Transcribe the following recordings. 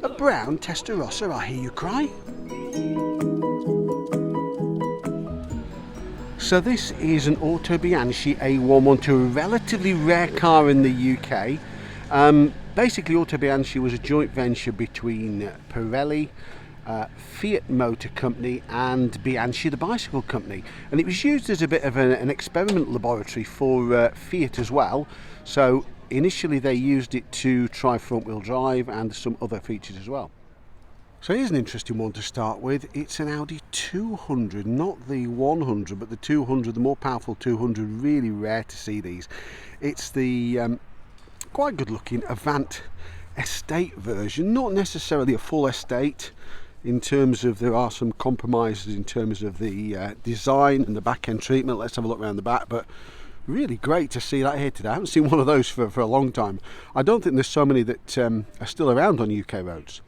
A brown Testarossa, I hear you cry. So this is an Auto Bianchi A112, a relatively rare car in the UK. Basically, Auto Bianchi was a joint venture between Pirelli, Fiat Motor Company and Bianchi the bicycle company, and it was used as a bit of an experiment laboratory for Fiat as well. So initially they used it to try front wheel drive and some other features as well. So here's an interesting one to start with. It's an Audi 200, not the 100 but the 200, the more powerful 200. Really rare to see these. It's the quite good looking Avant estate version, not necessarily a full estate in terms of, there are some compromises in terms of the design and the back end treatment. Let's have a look around the back, but really great to see that here today. I haven't seen one of those for a long time. I don't think there's so many that are still around on UK roads.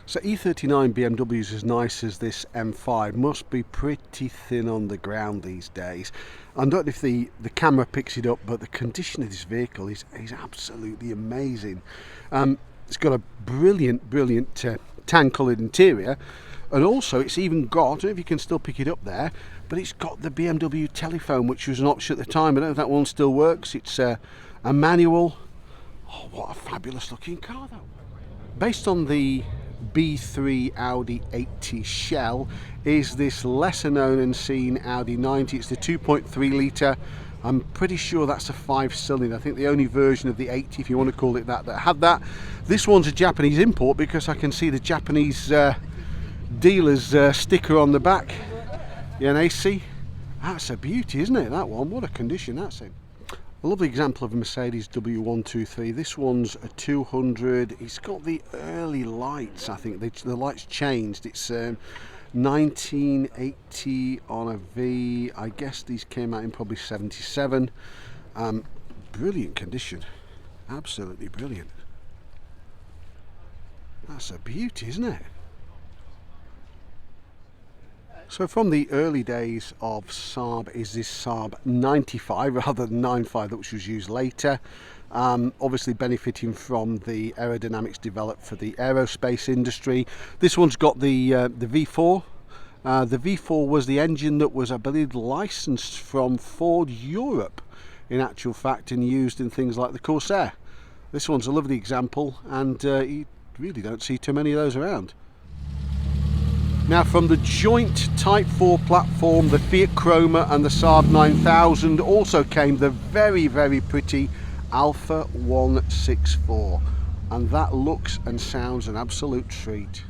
So E39 BMWs as nice as this M5 must be pretty thin on the ground these days. I don't know if the camera picks it up, but the condition of this vehicle is absolutely amazing. It's got a brilliant tan coloured interior, and also it's even got, I don't know if you can still pick it up there, but it's got the BMW telephone, which was an option at the time. I don't know if that one still works. It's a manual. Oh, what a fabulous looking car though. Based on the B3 Audi 80 shell is this lesser known and seen Audi 90. It's the 2.3 litre. I'm pretty sure that's a 5-cylinder. I think the only version of the 80, if you want to call it that had that. This one's a Japanese import because I can see the Japanese dealer's sticker on the back. AC. That's a beauty, isn't it, that one? What a condition that's in. A lovely example of a Mercedes W123. This one's a 200. It's got the early lights, I think. The lights changed. It's 1980 on a V. I guess these came out in probably 77. Brilliant condition. Absolutely brilliant. That's a beauty, isn't it? So from the early days of Saab is this Saab 95 rather than 95, which was used later. Obviously benefiting from the aerodynamics developed for the aerospace industry. This one's got the V4. The V4 was the engine that was, I believe, licensed from Ford Europe in actual fact, and used in things like the Corsair. This one's a lovely example, and you really don't see too many of those around. Now, from the joint Type 4 platform, the Fiat Chroma and the Saab 9000, also came the very pretty Alpha 164, and that looks and sounds an absolute treat.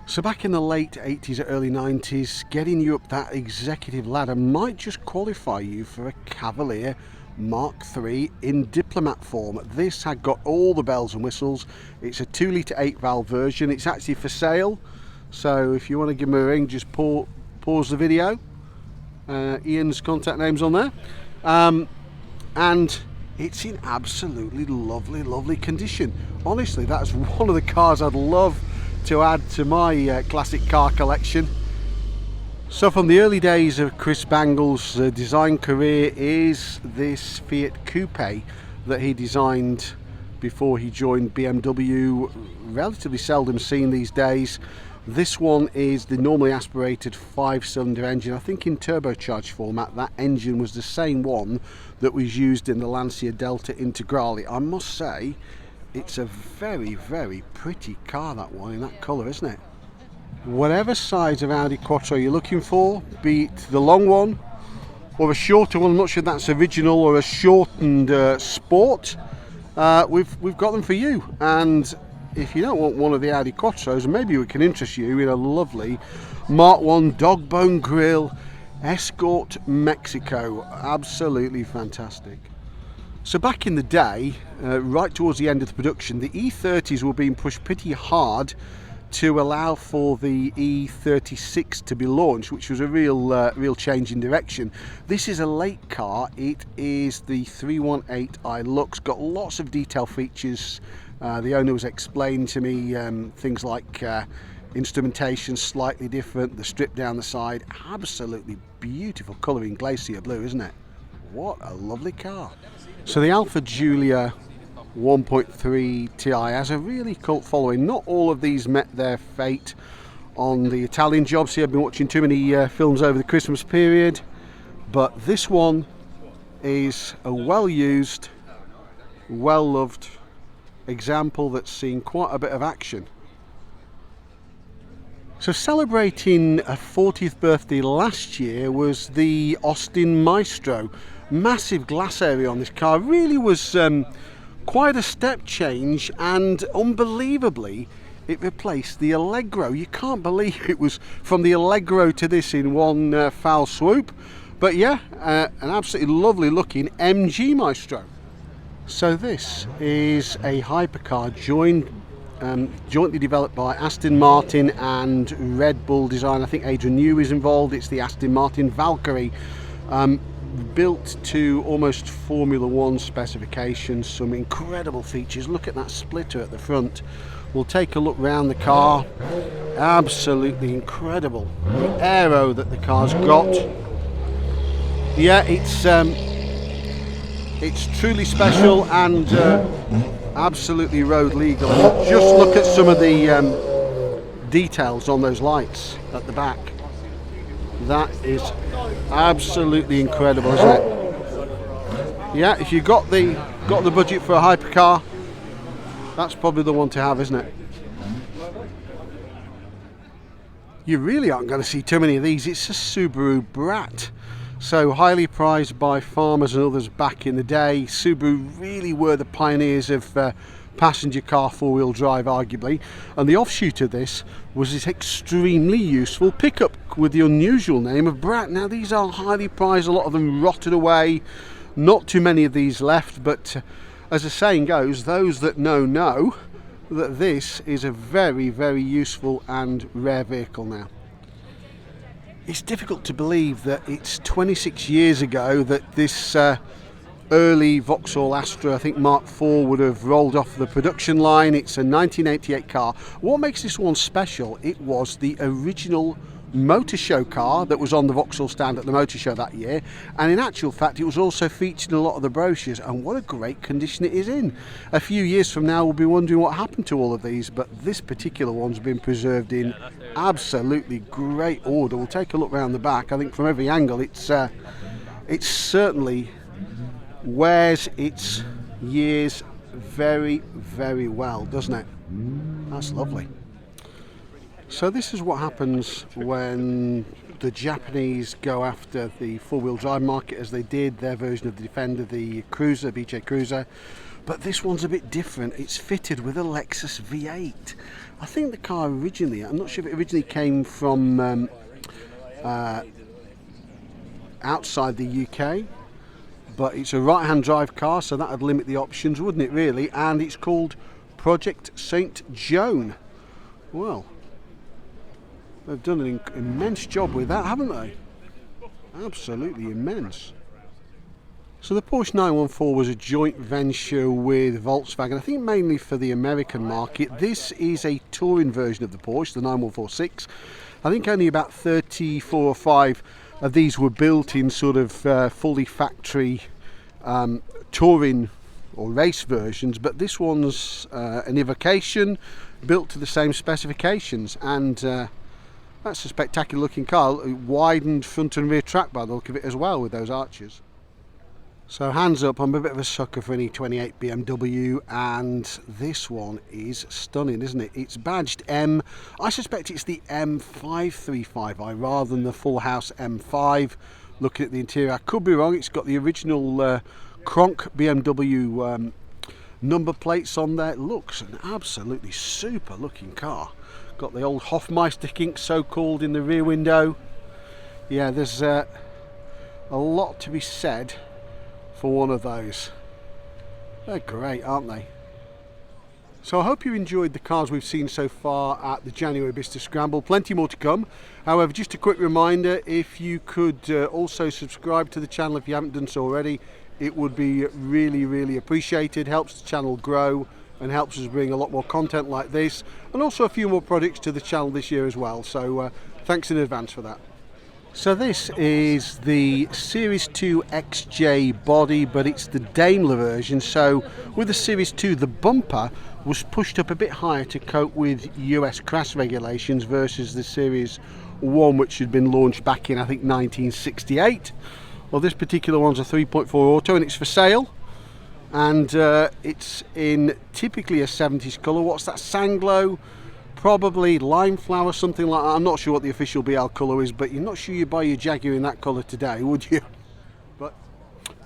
So back in the late 80s, early 90s, getting you up that executive ladder might just qualify you for a Cavalier Mark III in Diplomat form. This had got all the bells and whistles. It's a 2 litre 8 valve version. It's actually for sale. So if you want to give him a ring, just pause the video. Ian's contact name's on there. And it's in absolutely lovely condition. Honestly, that's one of the cars I'd love to add to my classic car collection. So from the early days of Chris Bangle's design career is this Fiat Coupe that he designed before he joined BMW. Relatively seldom seen these days. This one is the normally aspirated 5-cylinder engine. I think in turbocharged format that engine was the same one that was used in the Lancia Delta Integrale. I must say it's a very pretty car, that one, in that colour, isn't it? Whatever size of Audi Quattro you're looking for, be it the long one or a shorter one, I'm not sure if that's original or a shortened sport, we've got them for you. And if you don't want one of the Audi Quattros, maybe we can interest you in a lovely Mark 1 dog bone grille Escort Mexico. Absolutely fantastic. So back in the day, right towards the end of the production, the E30s were being pushed pretty hard to allow for the E36 to be launched, which was a real change in direction. This is a late car. It is the 318i Lux. Got lots of detail features. The owner was explaining to me things like instrumentation slightly different, the strip down the side. Absolutely beautiful colour in glacier blue, isn't it? What a lovely car. So the Alfa Giulia 1.3 Ti has a really cult following. Not all of these met their fate on the Italian job. See, I've been watching too many films over the Christmas period, but this one is a well-used, well-loved example that's seen quite a bit of action. So celebrating a 40th birthday last year was the Austin Maestro. Massive glass area on this car. Really was quite a step change, and unbelievably it replaced the Allegro. You can't believe it was from the Allegro to this in one foul swoop. But yeah, an absolutely lovely looking MG Maestro. So this is a hypercar jointly developed by Aston Martin and Red Bull design. I think Adrian Newey is involved. It's the Aston Martin Valkyrie, built to almost Formula One specifications. Some incredible features. Look at that splitter at the front. We'll take a look round the car. Absolutely incredible. The aero that the car's got. Yeah, it's truly special and absolutely road legal. Just look at some of the details on those lights at the back. That is absolutely incredible, isn't it? Yeah, if you've got the budget for a hypercar, that's probably the one to have, isn't it? You really aren't going to see too many of these. It's a Subaru Brat. So highly prized by farmers and others back in the day. Subaru really were the pioneers of passenger car four-wheel drive, arguably, and the offshoot of this was this extremely useful pickup with the unusual name of Brat. Now these are highly prized, a lot of them rotted away, not too many of these left, but as the saying goes, those that know that this is a very, very useful and rare vehicle now. It's difficult to believe that it's 26 years ago that this early Vauxhall Astra, I think Mark IV, would have rolled off the production line. It's a 1988 car. What makes this one special, it was the original motor show car that was on the Vauxhall stand at the motor show that year, and in actual fact it was also featured in a lot of the brochures, and what a great condition it is in. A few years from now we'll be wondering what happened to all of these, but this particular one's been preserved in absolutely great order. We'll take a look around the back. I think from every angle it certainly wears its years very, very well, doesn't it? That's lovely. So this is what happens when the Japanese go after the four-wheel drive market, as they did their version of the Defender, the Cruiser, BJ Cruiser. But this one's a bit different. It's fitted with a Lexus V8. I think the car originally, I'm not sure if it originally came from outside the UK, but it's a right-hand drive car, so that would limit the options, wouldn't it, really? And it's called Project St. Joan. Well, they've done an immense job with that, haven't they? Absolutely immense. So the Porsche 914 was a joint venture with Volkswagen, I think mainly for the American market. This is a touring version of the Porsche, the 9146. I think only about 34 or 5 of these were built in sort of fully factory touring or race versions, but this one's an evocation built to the same specifications, and that's a spectacular looking car. Widened front and rear track by the look of it as well, with those arches. So hands up, I'm a bit of a sucker for an E28 BMW, and this one is stunning, isn't it? It's badged M. I suspect it's the M535i rather than the full house M5. Looking at the interior, I could be wrong. It's got the original Kronk BMW number plates on there. It looks an absolutely super looking car. Got the old Hofmeister kink, so called, in the rear window. Yeah, there's a lot to be said for one of those. They're great, aren't they? So I hope you enjoyed the cars we've seen so far at the January Bicester Scramble. Plenty more to come. However, just a quick reminder, if you could also subscribe to the channel if you haven't done so already, it would be really, really appreciated. Helps the channel grow and helps us bring a lot more content like this, and also a few more products to the channel this year as well. So thanks in advance for that. So this is the Series 2 XJ body, but it's the Daimler version. So with the Series 2, the bumper was pushed up a bit higher to cope with US crash regulations versus the Series 1, which had been launched back in, I think, 1968. Well, this particular one's a 3.4 auto and it's for sale. And it's in typically a 70s colour. What's that? Sanglow? Probably lime flower, something like that. I'm not sure what the official BL colour is, but you're not sure you'd buy your Jaguar in that colour today, would you? But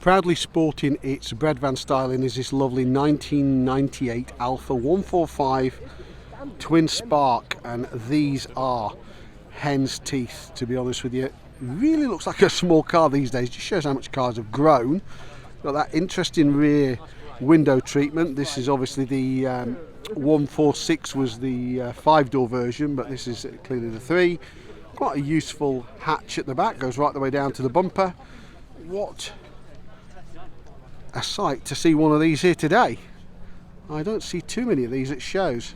proudly sporting its bread van styling is this lovely 1998 Alpha 145 Twin Spark, and these are hen's teeth, to be honest with you. It really looks like a small car these days. It just shows how much cars have grown. Got that interesting rear window treatment. This is obviously the 146 was the 5-door version, but this is clearly the 3. Quite a useful hatch at the back, goes right the way down to the bumper. What a sight to see one of these here today. I don't see too many of these at shows.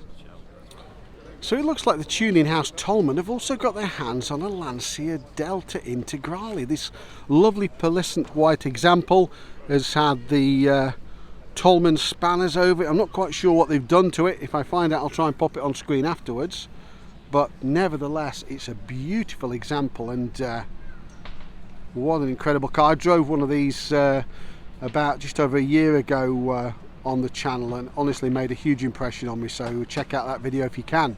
So it looks like the tuning house Tollman have also got their hands on a Lancia Delta Integrale. This lovely pearlescent white example has had the Tollman spanners over it. I'm not quite sure what they've done to it. If I find out, I'll try and pop it on screen afterwards. But nevertheless, it's a beautiful example, and what an incredible car. I drove one of these about just over a year ago on the channel, and honestly made a huge impression on me, so check out that video if you can.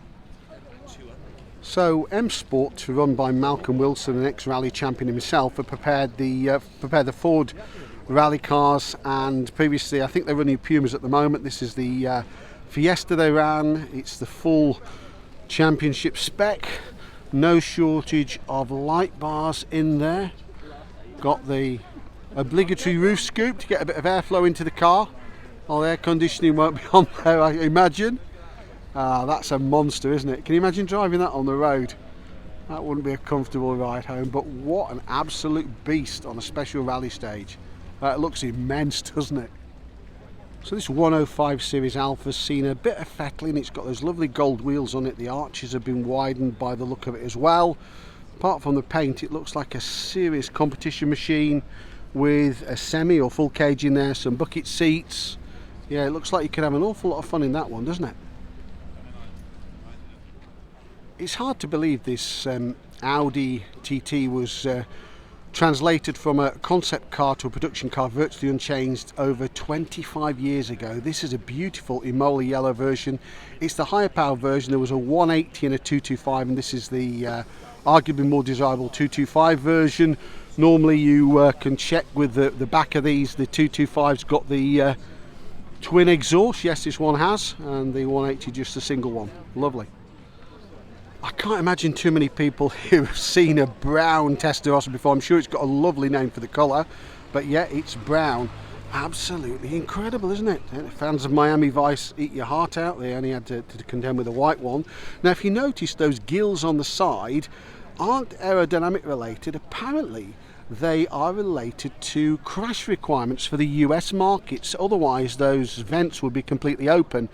So M Sport, run by Malcolm Wilson, an ex-rally champion himself, have prepared the Ford rally cars, and previously I think they're running Pumas at the moment. This is the Fiesta they ran. It's the full championship spec, no shortage of light bars in there. Got the obligatory roof scoop to get a bit of airflow into the car. Oh, the air conditioning won't be on there, I imagine. That's a monster, isn't it? Can you imagine driving that on the road? That wouldn't be a comfortable ride home, but what an absolute beast on a special rally stage. It looks immense, doesn't it? So this 105 series Alpha's seen a bit of fettling. It's got those lovely gold wheels on it. The arches have been widened by the look of it as well. Apart from the paint, it looks like a serious competition machine with a semi or full cage in there, some bucket seats. Yeah, it looks like you could have an awful lot of fun in that one, doesn't it? It's hard to believe this Audi TT was translated from a concept car to a production car virtually unchanged over 25 years ago. This is a beautiful Imola yellow version. It's the higher power version. There was a 180 and a 225, and this is the arguably more desirable 225 version. Normally you can check with the back of these. The 225's got the twin exhaust. Yes, this one has, and the 180 just a single one. Lovely. I can't imagine too many people who have seen a brown Testarossa before. I'm sure it's got a lovely name for the colour, but yeah, it's brown. Absolutely incredible, isn't it? Fans of Miami Vice eat your heart out. They only had to contend with a white one. Now, if you notice, those gills on the side aren't aerodynamic related. Apparently, they are related to crash requirements for the US markets. Otherwise, those vents would be completely open.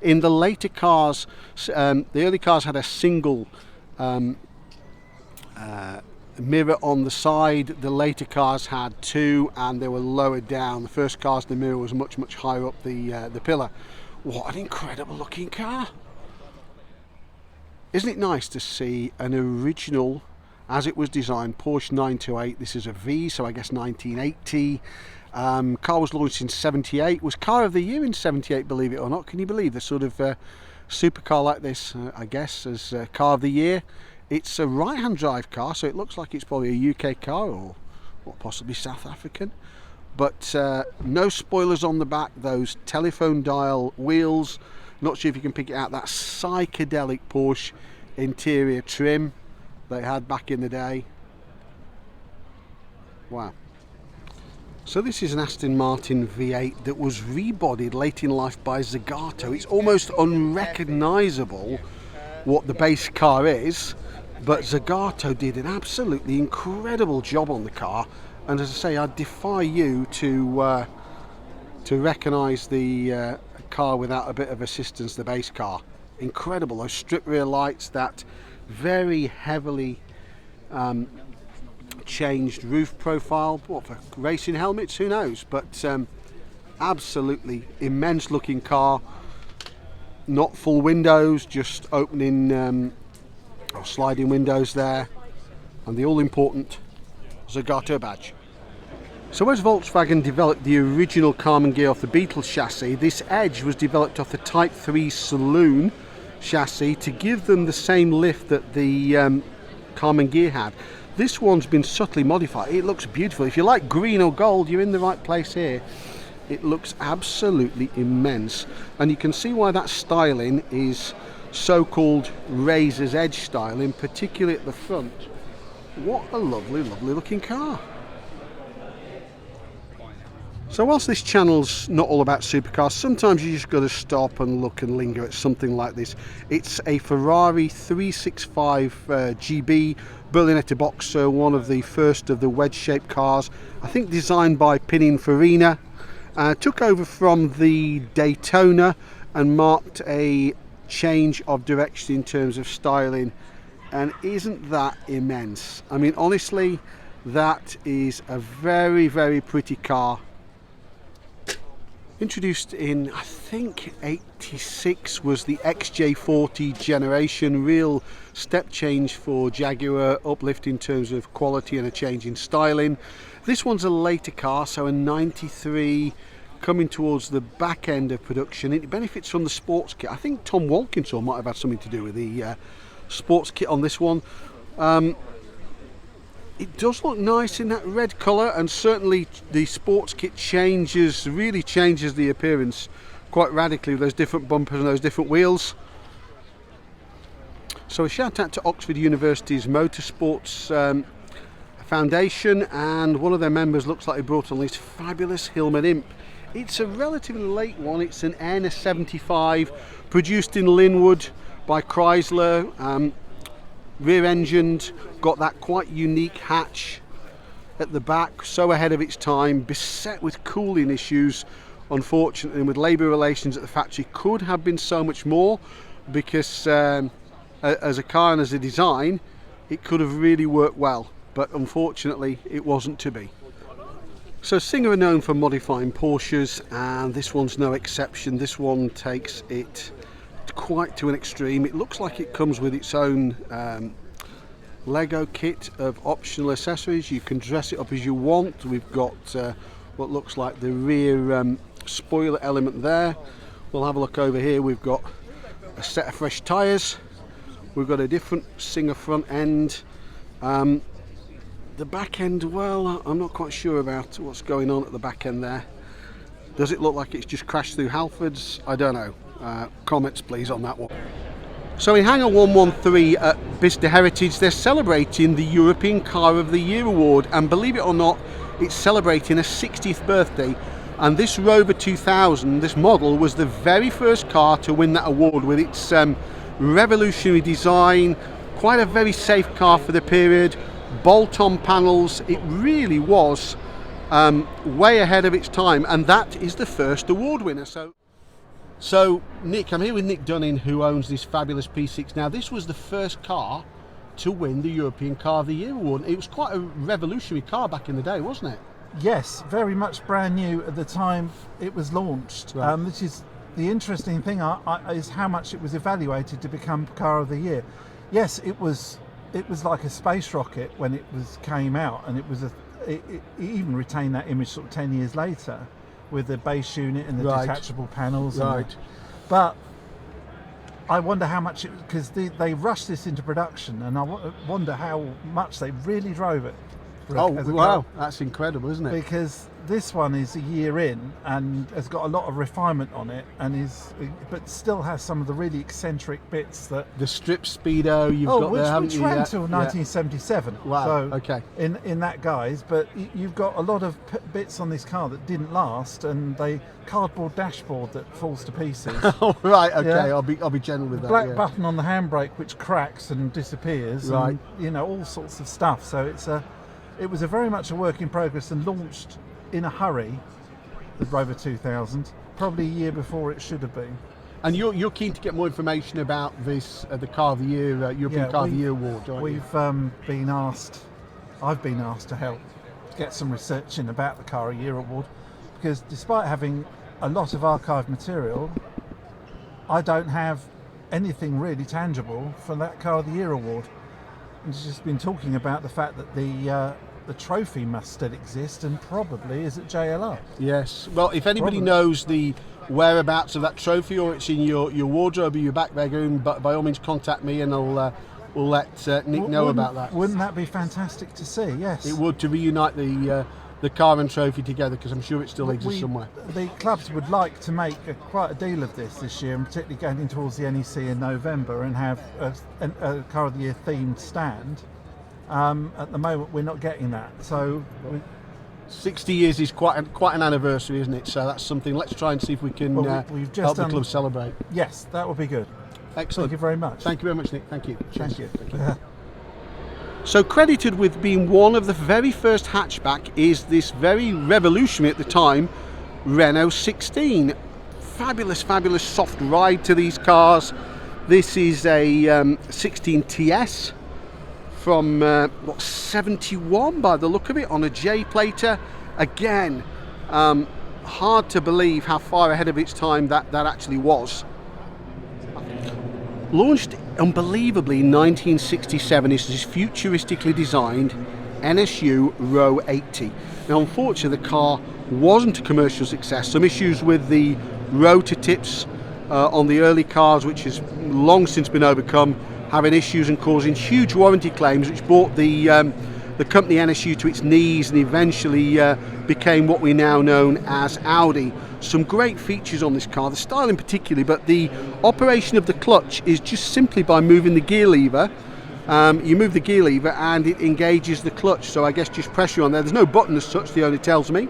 In the later cars, the early cars had a single mirror on the side. The later cars had 2, and they were lowered down. The first cars, the mirror was much higher up the pillar. What an incredible looking car! Isn't it nice to see an original, as it was designed, Porsche 928. This is a V, so I guess 1980. Car was launched in 78. Was car of the year in 78, believe it or not. Can you believe the sort of supercar like this, I guess, as car of the year? It's a right-hand drive car, so it looks like it's probably a UK car, or what, possibly South African. But no spoilers on the back, those telephone dial wheels. Not sure if you can pick it out. That psychedelic Porsche interior trim they had back in the day. Wow. So this is an Aston Martin V8 that was rebodied late in life by Zagato. It's almost unrecognisable what the base car is, but Zagato did an absolutely incredible job on the car. And as I say, I defy you to recognise the car without a bit of assistance, the base car. Incredible. Those strip rear lights, that very heavily changed roof profile. What, for racing helmets? Who knows? But absolutely immense looking car. Not full windows, just opening or sliding windows there, and the all-important Zagato badge. So as Volkswagen developed the original Karmann gear off the Beetle chassis, this Edge was developed off the Type 3 Saloon chassis to give them the same lift that the Karmann gear had. This one's been subtly modified. It looks beautiful. If you like green or gold, you're in the right place here. It looks absolutely immense, and you can see why that styling is so-called razor's edge styling, particularly at the front. What a lovely, lovely looking car. So whilst this channel's not all about supercars, sometimes you just got to stop and look and linger at something like this. It's a Ferrari 365 GB Berlinetta Boxer, one of the first of the wedge-shaped cars, I think designed by Pininfarina. Took over from the Daytona and marked a change of direction in terms of styling, and isn't that immense? I mean, honestly, that is a very, very pretty car. Introduced in, I think, 86 was the XJ40 generation. Real step change for Jaguar, uplift in terms of quality and a change in styling. This one's a later car, so a 93, coming towards the back end of production. It benefits from the sports kit. I think Tom Walkinshaw might have had something to do with the sports kit on this one. It does look nice in that red colour, and certainly the sports kit really changes the appearance quite radically with those different bumpers and those different wheels. So a shout out to Oxford University's Motorsports Foundation, and one of their members looks like he brought on this fabulous Hillman Imp. It's a relatively late one. It's an N 75 produced in Linwood by Chrysler, rear-engined, got that quite unique hatch at the back, so ahead of its time, beset with cooling issues, unfortunately, and with labour relations at the factory. Could have been so much more, because as a car and as a design, it could have really worked well, but unfortunately it wasn't to be. So Singer are known for modifying Porsches, and this one's no exception. This one takes it quite to an extreme. It looks like it comes with its own Lego kit of optional accessories. You can dress it up as you want. We've got what looks like the rear spoiler element there. We'll have a look over here. We've got a set of fresh tyres. We've got a different Singer front end. The back end, well, I'm not quite sure about what's going on at the back end there. Does it look like it's just crashed through Halfords? I don't know. Comments please on that one. So in Hangar 113 at Bicester Heritage, they're celebrating the European Car of the Year award, and believe it or not, it's celebrating a 60th birthday, and this Rover 2000, this model, was the very first car to win that award with its revolutionary design, quite a very safe car for the period, bolt-on panels. It really was way ahead of its time, and that is the first award winner. So Nick, I'm here with Nick Dunning, who owns this fabulous P6. Now, this was the first car to win the European Car of the Year award. It was quite a revolutionary car back in the day, wasn't it? Yes, very much brand new at the time it was launched. Right. Which is the interesting thing is how much it was evaluated to become Car of the Year. Yes, it was like a space rocket when it came out, and it even retained that image sort of 10 years later, with the base unit and the detachable panels. Right. But I wonder how much, because they rushed this into production, and I wonder how much they really drove it. Oh, wow, that's incredible, isn't it? Because this one is a year in and has got a lot of refinement on it, but still has some of the really eccentric bits that the strip speedo you've got there, haven't you? Which ran until 1977. Wow. So okay. In that guise, but you've got a lot of bits on this car that didn't last, and cardboard dashboard that falls to pieces. Oh, right. Okay. Yeah. I'll be gentle with that. Black button on the handbrake which cracks and disappears. Right. And, all sorts of stuff. So it was very much a work in progress, and launched in a hurry, the Rover 2000, probably a year before it should have been. And you're keen to get more information about this, the Car of the Year, European Car of the Year award, aren't you? We've been asked I've been asked to help get some research in about the Car of the Year award, because despite having a lot of archive material, I don't have anything really tangible for that Car of the Year award. And it's just been talking about the fact that the trophy must still exist and probably is at JLR. Yes. Well, if anybody Probably. knows the whereabouts of that trophy, or it's in your wardrobe or your back bedroom, but by all means contact me and we'll let Nick know about that. Wouldn't that be fantastic to see? Yes. It would, to reunite the car and trophy together, because I'm sure it still exists somewhere. The clubs would like to make quite a deal of this year, and particularly going towards the NEC in November, and have a Car of the Year themed stand. At the moment, we're not getting that. So 60 years is quite an anniversary, isn't it? So that's something. Let's try and see if we can we've just help the done- club celebrate. yes, that would be good. Excellent. Thank you very much. Thank you very much, Nick. Thank you. Thank Cheers. you. So credited with being one of the very first hatchback is this very revolutionary at the time Renault 16. Fabulous soft ride to these cars. This is a 16 TS from 71 by the look of it, on a J-plater. Again, hard to believe how far ahead of its time that actually was. Launched unbelievably in 1967, is this futuristically designed NSU Row 80. Now unfortunately the car wasn't a commercial success. Some issues with the rotor tips on the early cars, which has long since been overcome, having issues and causing huge warranty claims, which brought the company NSU to its knees, and eventually became what we now know as Audi. Some great features on this car, the styling particularly, but the operation of the clutch is just simply by moving the gear lever. You move the gear lever and it engages the clutch, so I guess just pressure on there. There's no button as such, the owner tells me.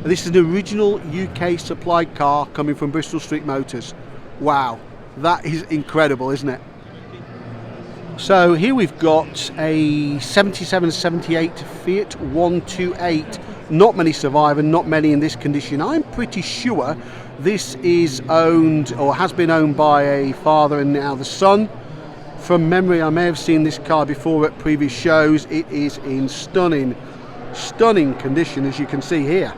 This is an original UK supplied car coming from Bristol Street Motors. Wow, that is incredible, isn't it? So here we've got a 77-78 Fiat 128. Not many survive, and not many in this condition. I'm pretty sure this is owned, or has been owned, by a father and now the son. From memory, I may have seen this car before at previous shows. It is in stunning condition, as you can see here.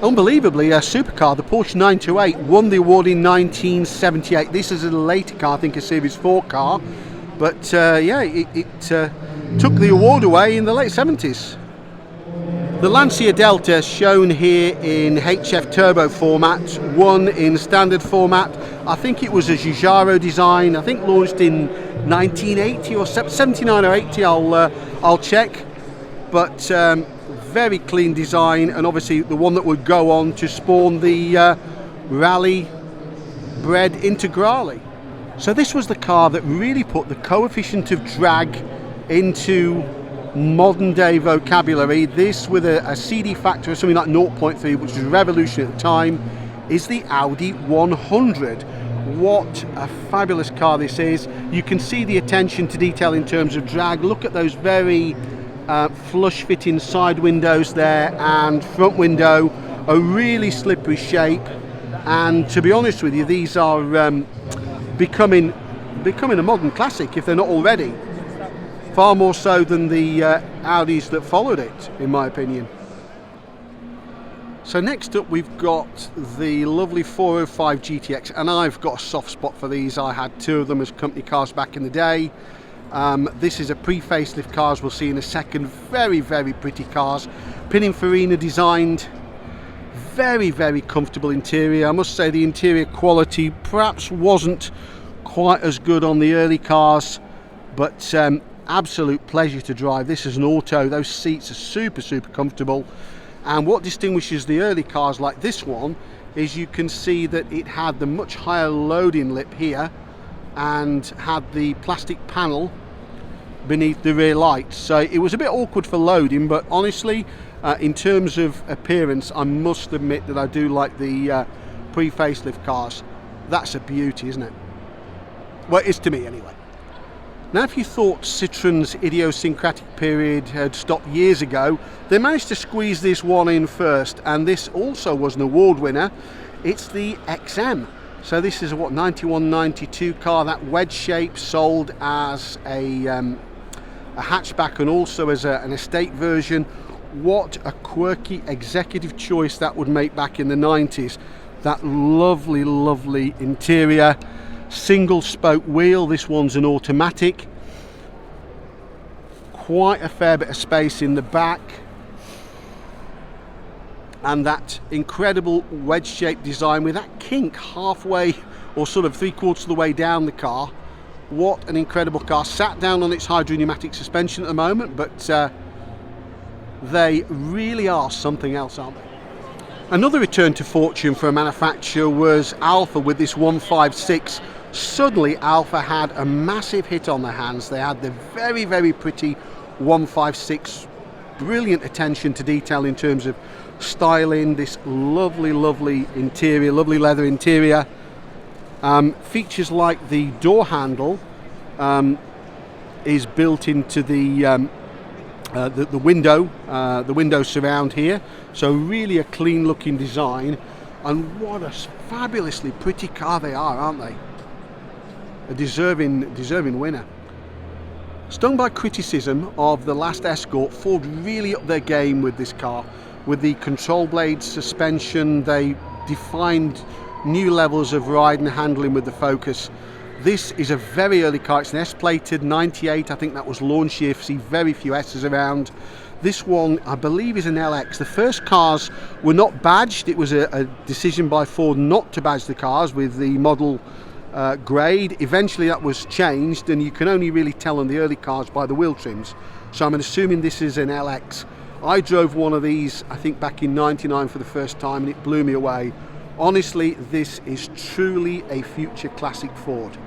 Unbelievably, a supercar, the Porsche 928, won the award in 1978. This is a later car, I think a Series 4 car, but it took the award away in the late 70s. The Lancia Delta, shown here in HF Turbo format, won in standard format. I think it was a Giugiaro design, I think launched in 1980 or 79 or 80, I'll check, but very clean design, and obviously the one that would go on to spawn the Rally Bred Integrale. So this was the car that really put the coefficient of drag into modern day vocabulary. This, with a CD factor of something like 0.3, which was revolutionary at the time, is the Audi 100. What a fabulous car this is. You can see the attention to detail in terms of drag. Look at those very flush fitting side windows there, and front window, a really slippery shape. And to be honest with you, these are becoming a modern classic, if they're not already. Far more so than the Audis that followed it, in my opinion. So next up we've got the lovely 405 GTX, and I've got a soft spot for these. I had two of them as company cars back in the day. This is a pre-facelift car, as we'll see in a second. Very pretty cars. Pininfarina designed. Very comfortable interior. I must say the interior quality perhaps wasn't quite as good on the early cars, but absolute pleasure to drive. This is an auto. Those seats are super comfortable. And what distinguishes the early cars like this one is you can see that it had the much higher loading lip here and had the plastic panel beneath the rear lights, so it was a bit awkward for loading, but honestly in terms of appearance, I must admit that I do like the pre-facelift cars. That's a beauty, isn't it? Well, it is to me anyway. Now, if you thought Citroen's idiosyncratic period had stopped years ago, they managed to squeeze this one in first, and this also was an award winner. It's the XM. So this is a, what, 91, 92 car. That wedge shape sold as a hatchback and also as an estate version. What a quirky executive choice that would make back in the 90s. That lovely, lovely interior. Single spoke wheel. This one's an automatic. Quite a fair bit of space in the back. And that incredible wedge-shaped design with that kink halfway or sort of 3/4 of the way down the car. What an incredible car. Sat down on its hydropneumatic suspension at the moment, but they really are something else, aren't they? Another return to fortune for a manufacturer was Alfa with this 156. Suddenly Alfa had a massive hit on their hands. They had the very, very pretty 156. Brilliant attention to detail in terms of styling, this lovely, lovely interior, lovely leather interior. Features like the door handle is built into the window surround here, so really a clean looking design, and what a fabulously pretty car they are, aren't they? A deserving winner. Stung by criticism of the last Escort, Ford really upped their game with this car. With the control blade suspension, they defined new levels of ride and handling with the Focus. This is a very early car. It's an S-plated 98. I think that was launch year. See very few S's around. This one, I believe, is an LX. The first cars were not badged. It was a decision by Ford not to badge the cars with the model grade. Eventually that was changed, and you can only really tell on the early cars by the wheel trims. So I'm assuming this is an LX. I drove one of these, I think, back in '99 for the first time, and it blew me away. Honestly, this is truly a future classic Ford.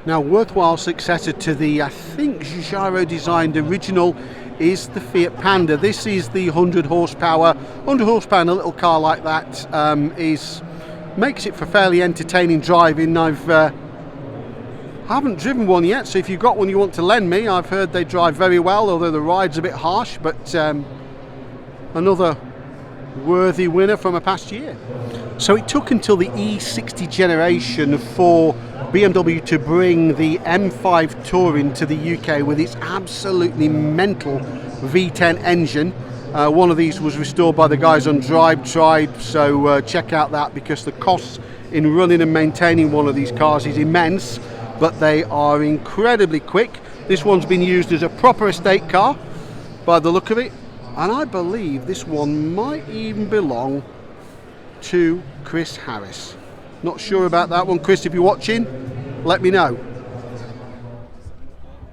Now, worthwhile successor to the, I think, Giugiaro designed original is the Fiat Panda. This is the 100 horsepower. 100 horsepower in a little car like that makes it for fairly entertaining driving. I haven't driven one yet, so if you've got one you want to lend me, I've heard they drive very well, although the ride's a bit harsh, but another worthy winner from a past year. So it took until the E60 generation for BMW to bring the M5 Touring to the UK with its absolutely mental V10 engine. One of these was restored by the guys on Drive Tribe, so check out that, because the costs in running and maintaining one of these cars is immense, but they are incredibly quick. This one's been used as a proper estate car by the look of it, and I believe this one might even belong to Chris Harris. Not sure about that one. Chris, if you're watching, let me know.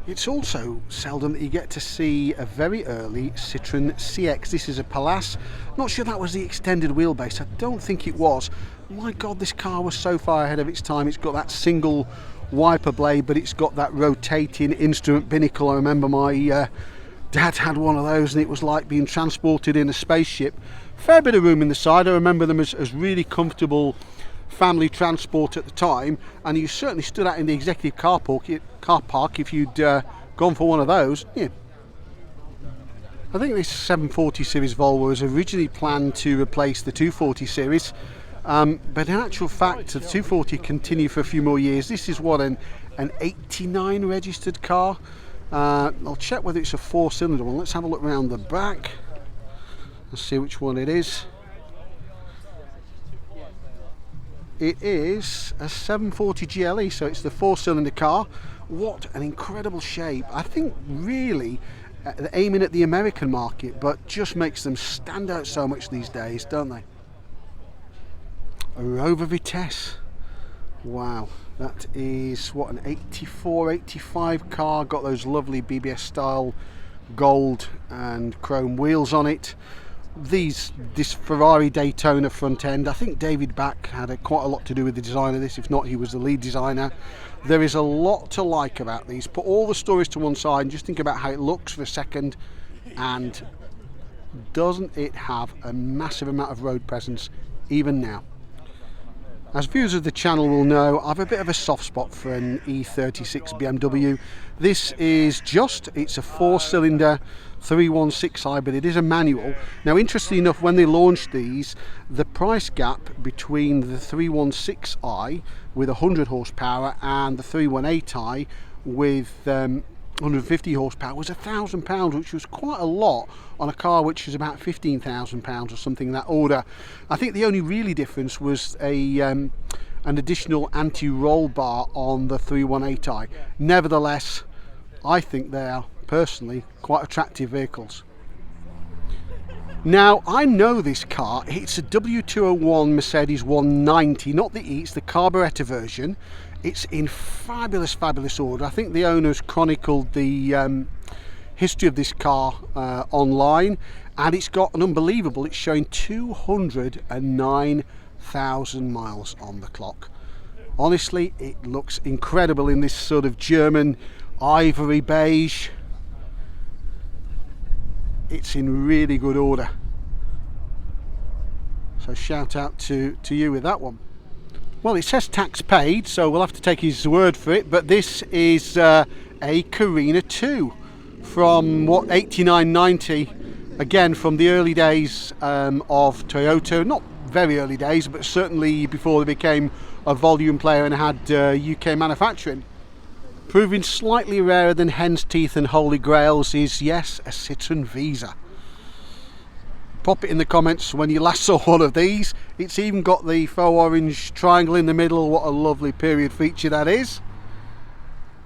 It's also seldom that you get to see a very early Citroën CX. This is a Palace. Not sure that was the extended wheelbase. I don't think it was. My God, this car was so far ahead of its time. It's got that single wiper blade, but it's got that rotating instrument binnacle. I remember my dad had one of those, and it was like being transported in a spaceship. Fair bit of room in the side. I remember them as really comfortable family transport at the time, and you certainly stood out in the executive car park if you'd gone for one of those. Yeah. I think this 740 series Volvo was originally planned to replace the 240 series, but in actual fact the 240 continued for a few more years. This is what, an 89 registered car. I'll check whether it's a 4-cylinder one. Let's have a look around the back and see which one it is. It is a 740 GLE, so it's the 4-cylinder car. What an incredible shape. I think really they're aiming at the American market, but just makes them stand out so much these days, don't they? A Rover Vitesse. Wow, that is what, an 84, 85 car. Got those lovely BBS style gold and chrome wheels on it. This Ferrari Daytona front end, I think David Back had quite a lot to do with the design of this. If not, he was the lead designer. There is a lot to like about these. Put all the stories to one side and just think about how it looks for a second, and doesn't it have a massive amount of road presence even now? As viewers of the channel will know, I have a bit of a soft spot for an E36 BMW. This is it's a 4-cylinder 316i, but it is a manual. Now, interestingly enough, when they launched these, the price gap between the 316i with 100 horsepower and the 318i with 150 horsepower was £1,000, which was quite a lot on a car which is about £15,000 or something in that order. I think the only really difference was an additional anti-roll bar on the 318i. Nevertheless, I think they are personally quite attractive vehicles. Now, I know this car. It's a W201 Mercedes 190, not the E, it's the carburettor version. It's in fabulous order. I think the owners chronicled the history of this car online, and it's got an unbelievable, it's showing 209,000 miles on the clock. Honestly, it looks incredible in this sort of German ivory beige. It's in really good order. So shout out to you with that one. Well, it says tax paid, so we'll have to take his word for it, but this is a Carina 2 from, 89-90, again from the early days of Toyota, not very early days, but certainly before they became a volume player and had UK manufacturing. Proving slightly rarer than hen's teeth and holy grails is, yes, a Citroen Visa. Pop it in the comments when you last saw one of these. It's even got the faux orange triangle in the middle. What a lovely period feature that is.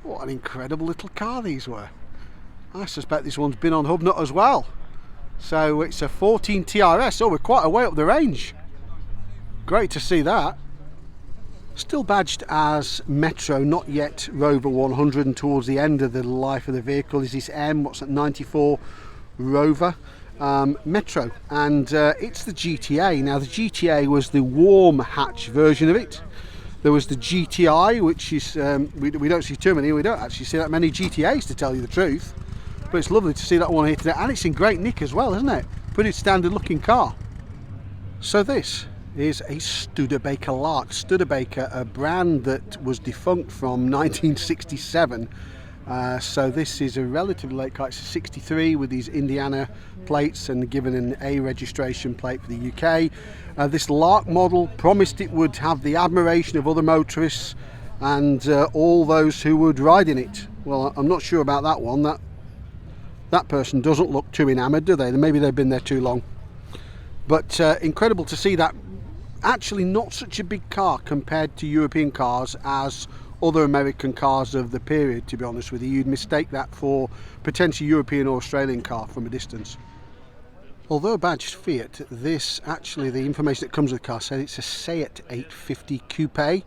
What an incredible little car these were. I suspect this one's been on Hubnut as well. So it's a 14 TRS. Oh, we're quite a way up the range. Great to see that. Still badged as Metro, not yet Rover 100, and towards the end of the life of the vehicle is this what's that, 94 Rover. Metro, and it's the GTA. Now, the GTA was the warm hatch version of it. There was the GTI, which is we don't see too many. We don't actually see that many GTAs, to tell you the truth, but it's lovely to see that one here today, and it's in great nick as well, isn't it? Pretty standard looking car. So this is a Studebaker Lark. Studebaker, a brand that was defunct from 1967. So this is a relatively late car. It's a 63 with these Indiana plates and given an A registration plate for the UK. This Lark model promised it would have the admiration of other motorists and all those who would ride in it. Well, I'm not sure about that one. That person doesn't look too enamoured, do they? Maybe they've been there too long. But incredible to see that. Actually not such a big car compared to European cars as other American cars of the period, to be honest with you. You'd mistake that for potentially European or Australian car from a distance. Although badged Fiat, this actually, the information that comes with the car said it's a Seat 850 Coupe.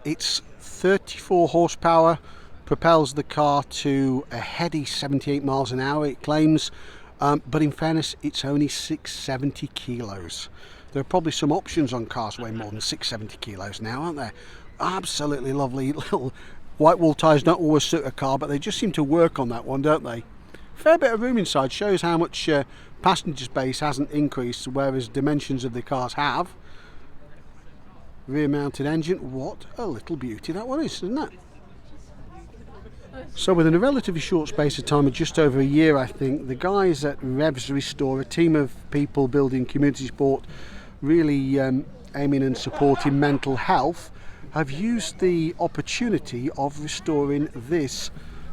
It's 34 horsepower, propels the car to a heady 78 miles an hour, it claims, but in fairness, it's only 670 kilos. There are probably some options on cars weighing more than 670 kilos now, aren't there? Absolutely lovely. Little white wall tyres don't always suit a car, but they just seem to work on that one, don't they? Fair bit of room inside, shows how much passenger space hasn't increased, whereas dimensions of the cars have. Rear mounted engine, what a little beauty that one is, isn't it? So within a relatively short space of time of just over a year, I think, the guys at Revs Restore, a team of people building community sport, really aiming and supporting mental health, have used the opportunity of restoring this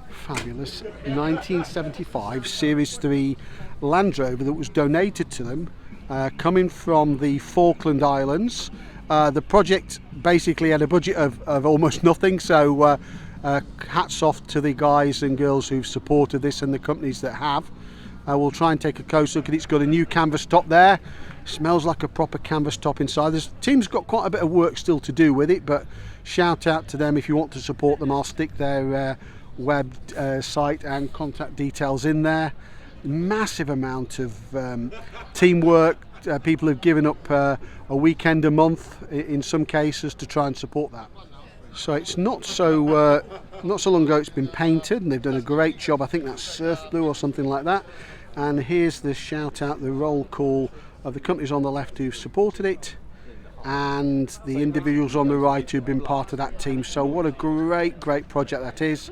fabulous 1975 Series 3 Land Rover that was donated to them, coming from the Falkland Islands. The project basically had a budget of almost nothing, so hats off to the guys and girls who've supported this and the companies that have. We'll try and take a close look at it. It's got a new canvas top there. Smells like a proper canvas top inside. The team's got quite a bit of work still to do with it, but shout out to them if you want to support them. I'll stick their web site and contact details in there. Massive amount of teamwork. People have given up a weekend a month in some cases to try and support that. So it's not so long ago it's been painted, and they've done a great job. I think that's surf blue or something like that. And here's the shout out, the roll call of the companies on the left who've supported it. and the individuals on the right who've been part of that team. So what a great project that is.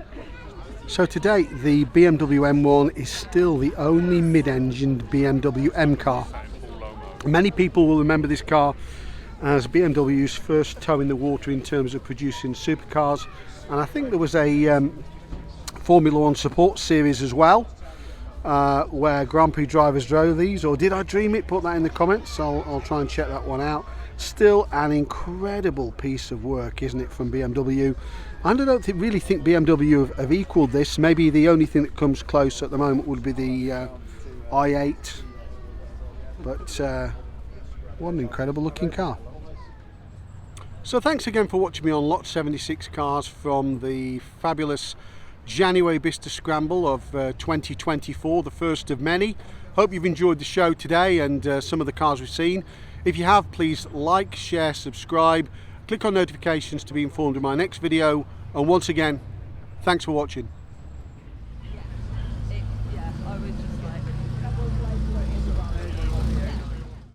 So to date, the BMW M1 is still the only mid-engined BMW M car. Many people will remember this car as BMW's first toe in the water in terms of producing supercars, and I think there was a Formula One support series as well, where Grand Prix drivers drove these, or did I dream it? Put that in the comments. I'll try and check that one out. Still an incredible piece of work, isn't it, from BMW? And I don't really think BMW have equalled this. Maybe the only thing that comes close at the moment would be the i8, but what an incredible looking car. So thanks again for watching me on Lot 76 cars from the fabulous January Bicester Scramble of 2024, the first of many. Hope you've enjoyed the show today and some of the cars we've seen. If you have, please like, share, subscribe, click on notifications to be informed of my next video, and once again, thanks for watching.